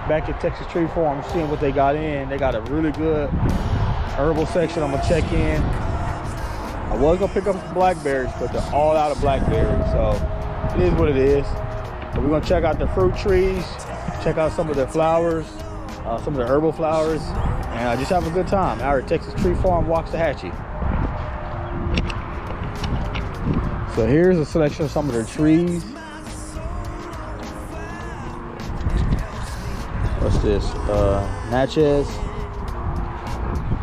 back at Texas Tree Farm, seeing what they got in. They got a really good herbal section. I'm gonna check in. I was gonna pick up some blackberries, but they're all out of blackberries, so it is what it is. But we're gonna check out the fruit trees, check out some of their flowers, some of the herbal flowers, and just have a good time out at Texas Tree Farm, Waxahachie. So here's a selection of some of their trees. What's this? Natchez.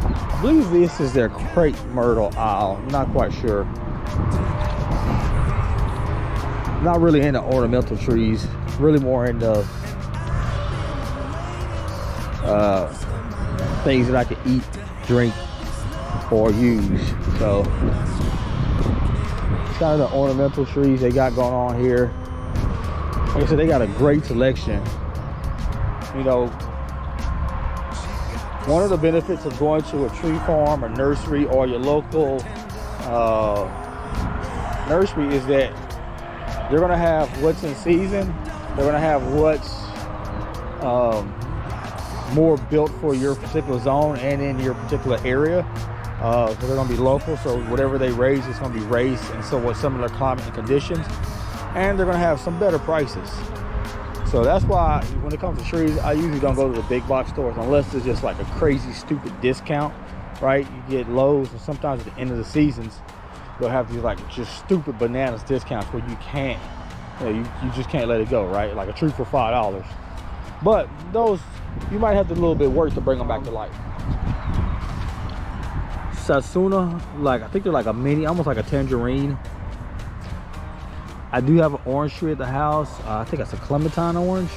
I believe this is their crepe myrtle aisle. I'm not quite sure. Not really into ornamental trees. Really more into things that I can eat, drink, or use. So it's kind of the ornamental trees they got going on here. Like I said, they got a great selection. You know, one of the benefits of going to a tree farm or nursery or your local nursery is that they're gonna have what's in season. They're gonna have what's more built for your particular zone and in your particular area. So they're gonna be local, so whatever they raise is gonna be raised in somewhat similar climate and conditions. And they're gonna have some better prices. So that's why when it comes to trees, I usually don't go to the big box stores unless it's just like a crazy stupid discount, right? You get Lowe's, and sometimes at the end of the seasons they'll have these like just stupid bananas discounts where you can't, you just can't let it go, right? Like a tree for $5. But those, you might have to do a little bit of work to bring them back to life. Satsuna, like I think they're like a mini, almost like a tangerine. I do have an orange tree at the house. I think it's a clementine orange.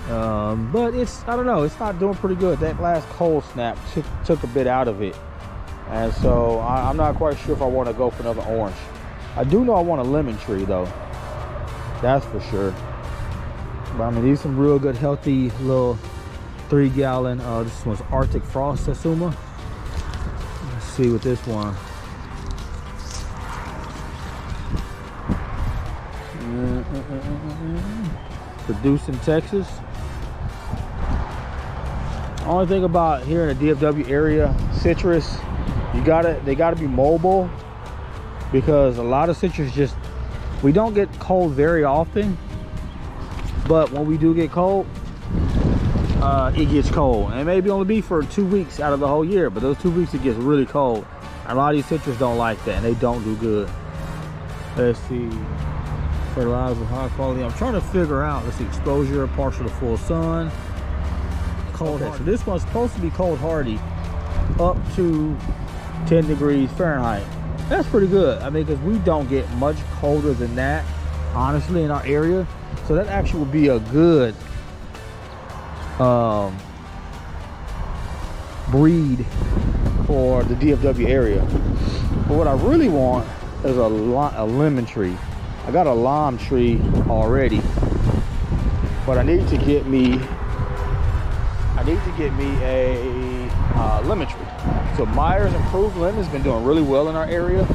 But it's, I don't know, it's not doing pretty good. That last cold snap took a bit out of it. And so I'm not quite sure if I want to go for another orange. I do know I want a lemon tree though. That's for sure. But I mean, these are some real good, healthy little 3-gallon. This one's Arctic Frost Satsuma. Let's see what this one. Produced in Texas. Only thing about here in the DFW area, citrus, they gotta be mobile, because a lot of citrus just, we don't get cold very often, but when we do get cold, it gets cold, and it maybe only be for 2 weeks out of the whole year, but those 2 weeks it gets really cold. A lot of these citrus don't like that, and they don't do good. Let's see. Fertilizer with high quality. I'm trying to figure out, let's see, exposure, partial to full sun, cold. So this one's supposed to be cold hardy up to 10 degrees Fahrenheit. That's pretty good. I mean, because we don't get much colder than that, honestly, in our area. So that actually would be a good breed for the DFW area. But what I really want is a lemon tree. I got a lime tree already, but I need to get me a lemon tree. So Myers Improved Lemon's been doing really well in our area.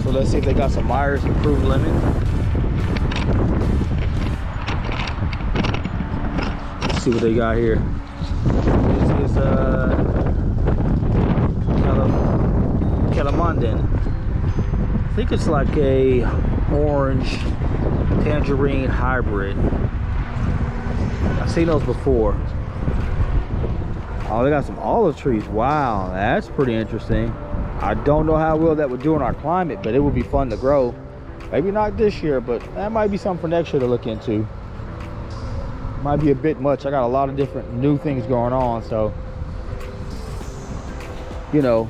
So let's see if they got some Myers Improved Lemon. Let's see what they got here. This is calamondin. I think it's like a orange tangerine hybrid. I've seen those before. Oh, they got some olive trees. Wow, that's pretty interesting. I don't know how well that would do in our climate, but it would be fun to grow. Maybe not this year, but that might be something for next year to look into. Might be a bit much. I got a lot of different new things going on, so you know,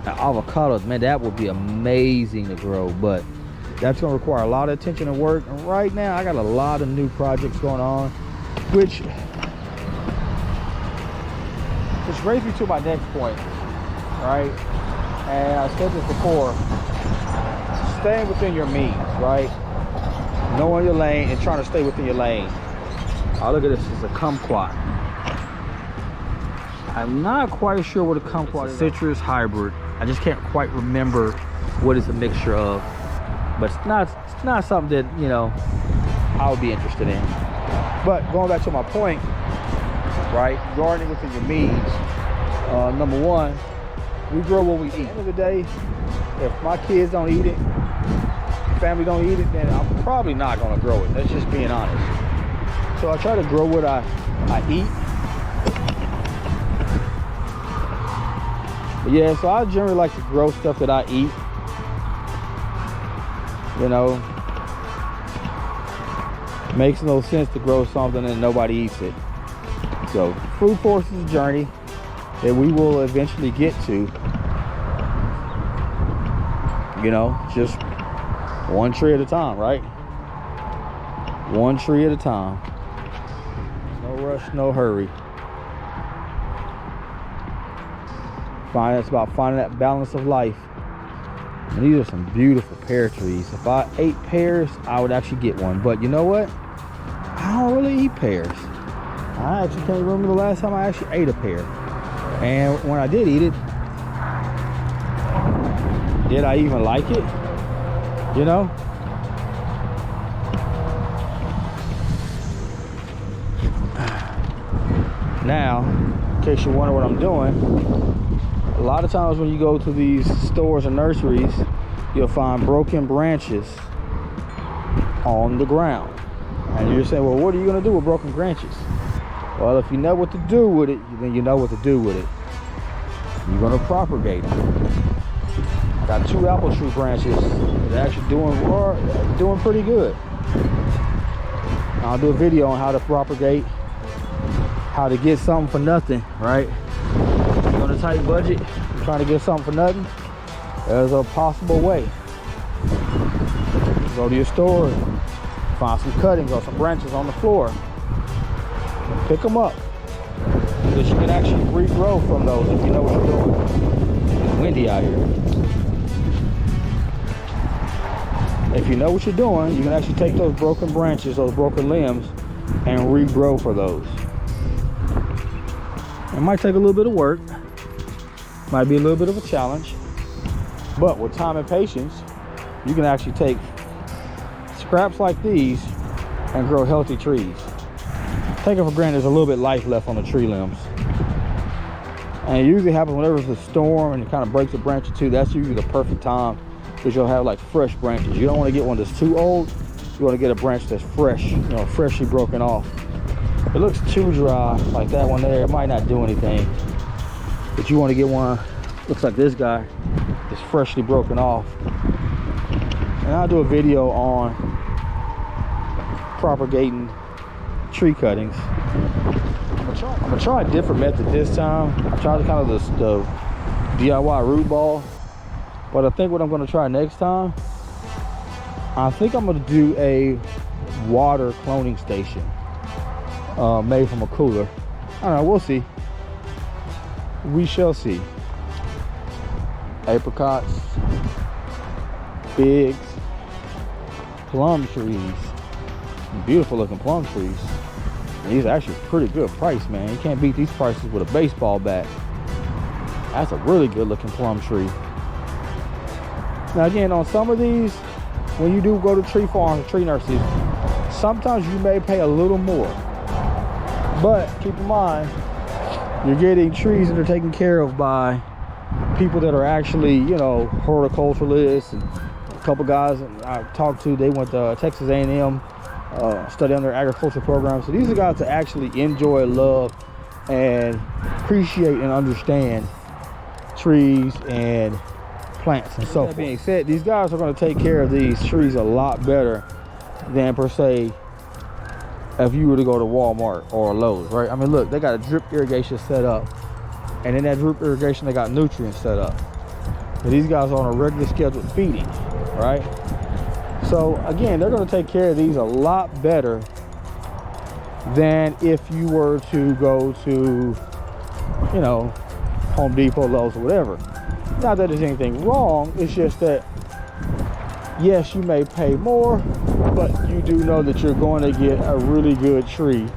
avocados, man, that would be amazing to grow, but that's going to require a lot of attention and work. And right now I got a lot of new projects going on, which brings me to my next point, right? And I said this before, staying within your means, right? Knowing your lane and trying to stay within your lane. Oh, look at this. It's a kumquat. I'm not quite sure what a kumquat is. Citrus hybrid. I just can't quite remember what it's a mixture of. But it's not something that, you know, I would be interested in. But going back to my point, right? Gardening within your means. Number one, we grow what we eat. At the end of the day, if my kids don't eat it, family don't eat it, then I'm probably not gonna grow it. That's just being honest. So I try to grow what I eat. But yeah, so I generally like to grow stuff that I eat. You know, makes no sense to grow something and nobody eats it. So food force is a journey that we will eventually get to. You know, just one tree at a time, right? One tree at a time. No rush, no hurry. It's about finding that balance of life. And these are some beautiful pear trees. If I ate pears, I would actually get one. But you know what? I don't really eat pears. I actually can't remember the last time I actually ate a pear. And when I did eat it, did I even like it? You know? Now, in case you wonder what I'm doing, a lot of times when you go to these stores and nurseries, you'll find broken branches on the ground. And you're saying, well, what are you gonna do with broken branches? Well, if you know what to do with it, then you know what to do with it. You're gonna propagate them. Got 2 apple tree branches that are actually doing pretty good. I'll do a video on how to propagate, how to get something for nothing, right? You're on a tight budget, you're trying to get something for nothing, there's a possible way. Go to your store, find some cuttings or some branches on the floor, pick them up, so that you can actually regrow from those if you know what you're doing. It's windy out here. If you know what you're doing, you can actually take those broken branches, those broken limbs, and regrow for those. It might take a little bit of work, might be a little bit of a challenge, but with time and patience, you can actually take scraps like these and grow healthy trees. Take it for granted there's a little bit of life left on the tree limbs. And it usually happens whenever it's a storm and it kind of breaks a branch or two. That's usually the perfect time, because you'll have like fresh branches. You don't want to get one that's too old. You want to get a branch that's fresh, you know, freshly broken off. If it looks too dry, like that one there, it might not do anything. But you want to get one, looks like this guy, that's freshly broken off. And I'll do a video on propagating tree cuttings. I'm gonna try a different method this time. I tried kind of the DIY root ball, but I think what I'm gonna try next time, I think I'm gonna do a water cloning station made from a cooler. I don't know, we'll see. We shall see. Apricots, figs, plum trees, beautiful looking plum trees. And these are actually pretty good price, man. You can't beat these prices with a baseball bat. That's a really good looking plum tree. Now again, on some of these, when you do go to tree farms or tree nurseries, sometimes you may pay a little more. But keep in mind, you're getting trees that are taken care of by people that are actually, you know, horticulturalists. And a couple guys I talked to, they went to Texas A&M, study on their agriculture program. So these are guys that actually enjoy, love, and appreciate and understand trees and plants and so forth. That being said, these guys are going to take care of these trees a lot better than per se if you were to go to Walmart or Lowe's, right? I mean, look, they got a drip irrigation set up, and in that drip irrigation they got nutrients set up. But these guys are on a regular scheduled feeding, right? So again, they're going to take care of these a lot better than if you were to go to, you know, Home Depot, Lowe's, or whatever. Not that there's anything wrong, it's just that yes, you may pay more, but you do know that you're going to get a really good tree.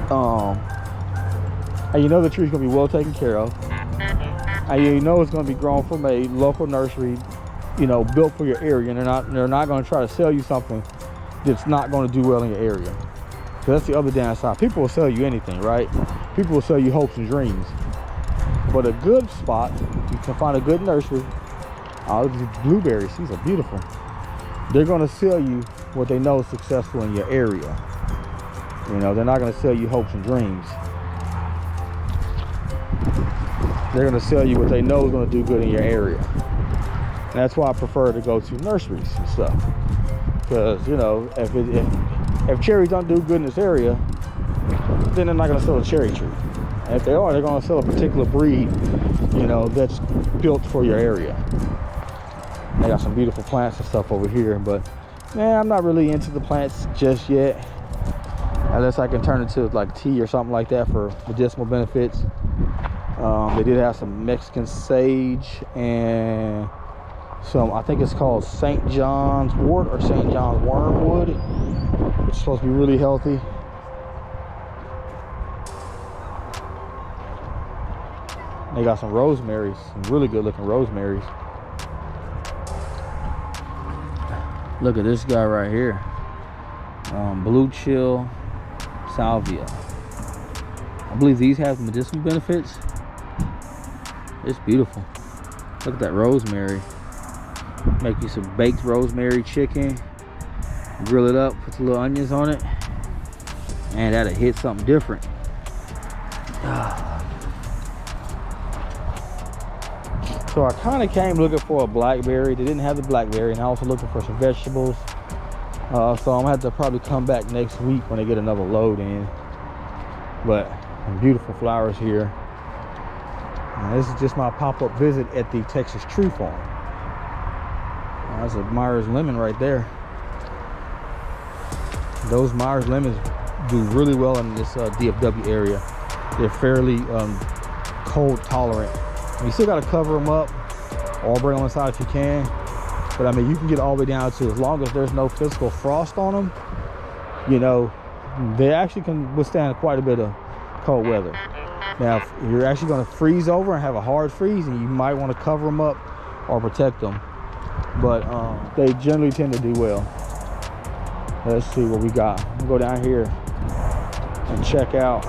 And you know the tree's going to be well taken care of. And you know it's going to be grown from a local nursery, you know, built for your area. And they're not going to try to sell you something that's not going to do well in your area. That's the other downside. People will sell you anything, right? People will sell you hopes and dreams. But a good spot, you can find a good nursery. Oh, these blueberries, these are beautiful. They're gonna sell you what they know is successful in your area. You know, they're not gonna sell you hopes and dreams. They're gonna sell you what they know is gonna do good in your area. And that's why I prefer to go to nurseries and stuff. Because, you know, if cherries don't do good in this area, then they're not gonna sell a cherry tree. And if they are, they're gonna sell a particular breed, you know, that's built for your area. They got some beautiful plants and stuff over here, but man, I'm not really into the plants just yet. Unless I can turn it into like tea or something like that for medicinal benefits. They did have some Mexican sage and some, I think it's called St. John's wort or St. John's wormwood, which is supposed to be really healthy. They got some rosemaries, some really good looking rosemaries. Look at this guy right here. Blue chill salvia. I believe these have medicinal benefits. It's beautiful. Look at that rosemary. Make you some baked rosemary chicken. Grill it up, put the little onions on it. And that'll hit something different. So I kind of came looking for a blackberry. They didn't have the blackberry, and I also looking for some vegetables. So I'm gonna have to probably come back next week when they get another load in. But some beautiful flowers here. And this is just my pop-up visit at the Texas Tree Farm. That's a Myers lemon right there. Those Myers lemons do really well in this DFW area. They're fairly cold tolerant. You still got to cover them up or bring them inside if you can. But I mean, you can get all the way down to, as long as there's no physical frost on them, you know, they actually can withstand quite a bit of cold weather. Now, if you're actually going to freeze over and have a hard freeze, and you might want to cover them up or protect them. But they generally tend to do well. Let's see what we got. We'll go down here and check out,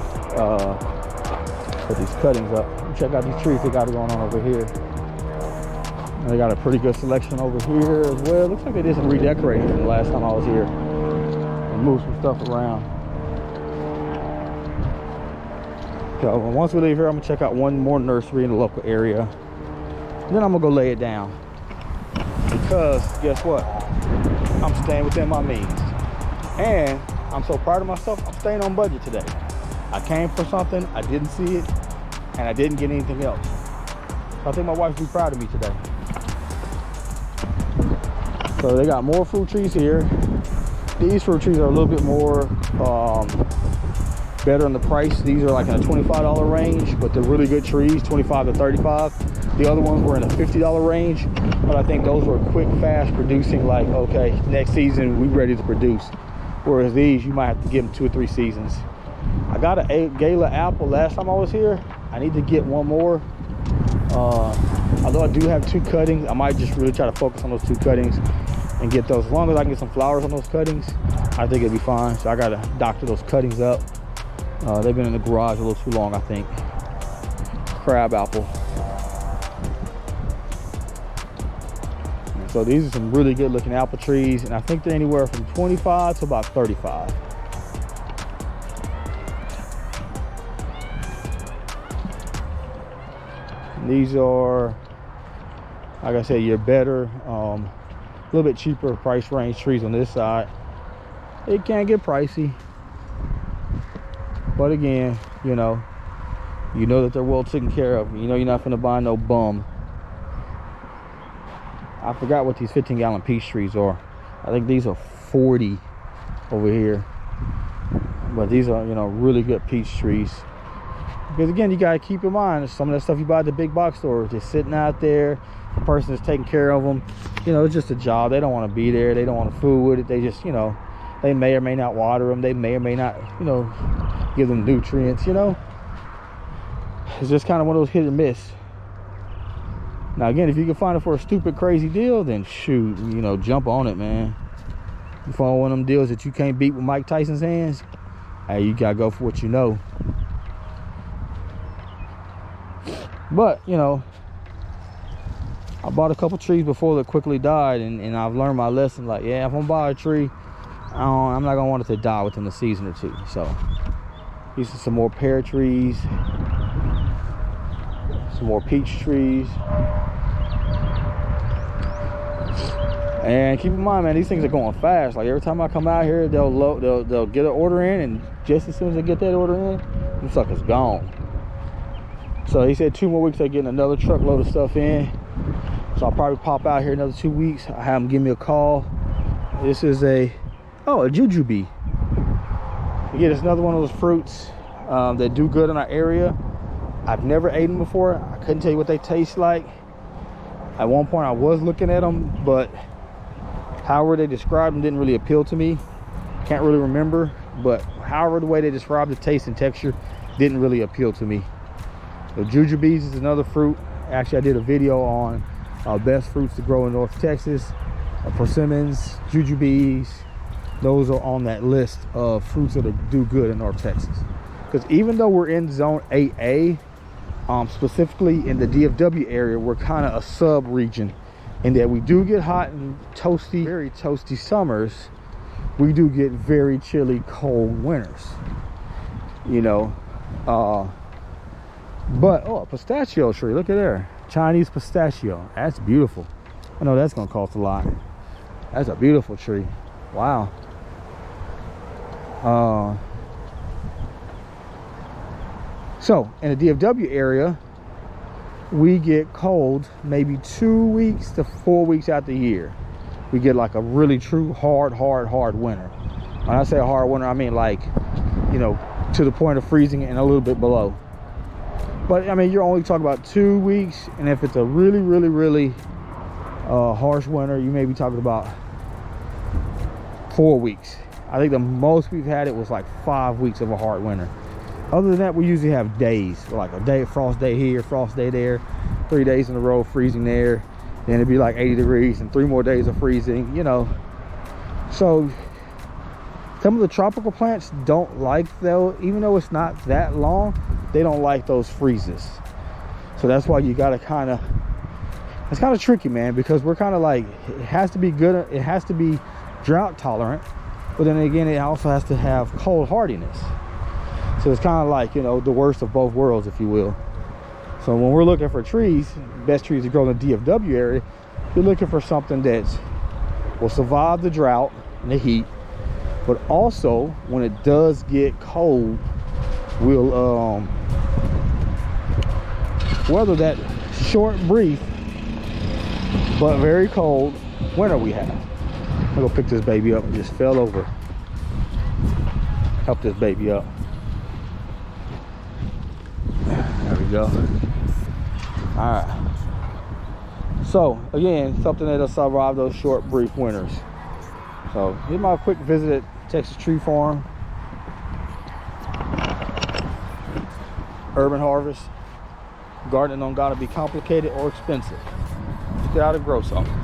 put these cuttings up. Check out these trees they got going on over here. And they got a pretty good selection over here as well. Looks like they did some redecorating the last time I was here and moved some stuff around. So once we leave here, I'm gonna check out one more nursery in the local area. Then I'm gonna go lay it down. Because guess what? I'm staying within my means. And I'm so proud of myself, I'm staying on budget today. I came for something, I didn't see it, and I didn't get anything else. So I think my wife will be proud of me today. So they got more fruit trees here. These fruit trees are a little bit more better in the price. These are like in a $25 range, but they're really good trees, 25 to 35. The other ones were in a $50 range, but I think those were quick, fast producing, like, okay, next season we ready to produce. Whereas these, you might have to give them 2 or 3 seasons. I got a Gala apple last time I was here. I need to get one more. Although I do have 2 cuttings, I might just really try to focus on those 2 cuttings and get those. As long as I can get some flowers on those cuttings, I think it'll be fine. So I gotta doctor those cuttings up. They've been in the garage a little too long, I think. Crab apple. And so these are some really good looking apple trees, and I think they're anywhere from 25 to about 35. These are, like I said, your better, a little bit cheaper price range trees on this side. It can get pricey, but again, you know that they're well taken care of. You know you're not gonna buy no bum. I forgot what these 15-gallon peach trees are. I think these are 40 over here, but these are, you know, really good peach trees. Because again, you gotta keep in mind, some of that stuff you buy at the big box store, just sitting out there, the person is taking care of them. You know, it's just a job. They don't want to be there. They don't want to fool with it. They just, you know, they may or may not water them. They may or may not, you know, give them nutrients, you know. It's just kind of one of those hit or miss. Now again, if you can find it for a stupid, crazy deal, then shoot, you know, jump on it, man. You find one of them deals that you can't beat with Mike Tyson's hands, hey, you gotta go for what you know. But you know, I bought a couple trees before that quickly died, and I've learned my lesson. Like, yeah, if I'm gonna buy a tree, I'm not gonna want it to die within a season or two. So these are some more pear trees, some more peach trees. And keep in mind, man, these things are going fast. Like every time I come out here, they'll get an order in, and just as soon as they get that order in, them suckers gone. So he said 2 more weeks they're getting another truckload of stuff in. So I'll probably pop out here another 2 weeks. I have them give me a call. This is a jujube. Again, it's another one of those fruits that do good in our area. I've never ate them before. I couldn't tell you what they taste like. At one point I was looking at them, but however they described them didn't really appeal to me. Can't really remember, but however the way they described the taste and texture didn't really appeal to me. So jujubes is another fruit. Actually, I did a video on best fruits to grow in North Texas. Persimmons, jujubes, those are on that list of fruits that do good in North Texas. Because even though we're in zone 8A, specifically in the DFW area, we're kind of a sub region in that we do get hot and toasty, very toasty summers. We do get very chilly, cold winters, you know. But a pistachio tree, look at there, Chinese pistachio. That's beautiful. I know that's gonna cost a lot. That's a beautiful tree. Wow. So in the DFW area, we get cold maybe 2 weeks to 4 weeks out the year. We get like a really true hard winter. When I say hard winter, I mean like, you know, to the point of freezing and a little bit below. But I mean, you're only talking about 2 weeks, and if it's a really harsh winter, you may be talking about 4 weeks. I think the most we've had it was like 5 weeks of a hard winter. Other than that, we usually have days, like a day, frost day here, frost day there, 3 days in a row freezing there, then it'd be like 80 degrees and 3 more days of freezing, you know. So some of the tropical plants don't like, though, even though it's not that long, they don't like those freezes. So that's why you gotta kind of, it's kind of tricky, man, because we're kind of like, it has to be good, it has to be drought tolerant, but then again, it also has to have cold hardiness. So it's kind of like, you know, the worst of both worlds, if you will. So when we're looking for trees, best trees to grow in the DFW area, you're looking for something that will survive the drought and the heat, but also when it does get cold, will weather that short, brief, but very cold winter we have. I'm gonna pick this baby up. It just fell over. Help this baby up. There we go. All right. So again, something that'll survive those short, brief winters. So here's my quick visit at Texas Tree Farm. Urban Harvest. Gardening don't gotta be complicated or expensive. Just get out and grow something.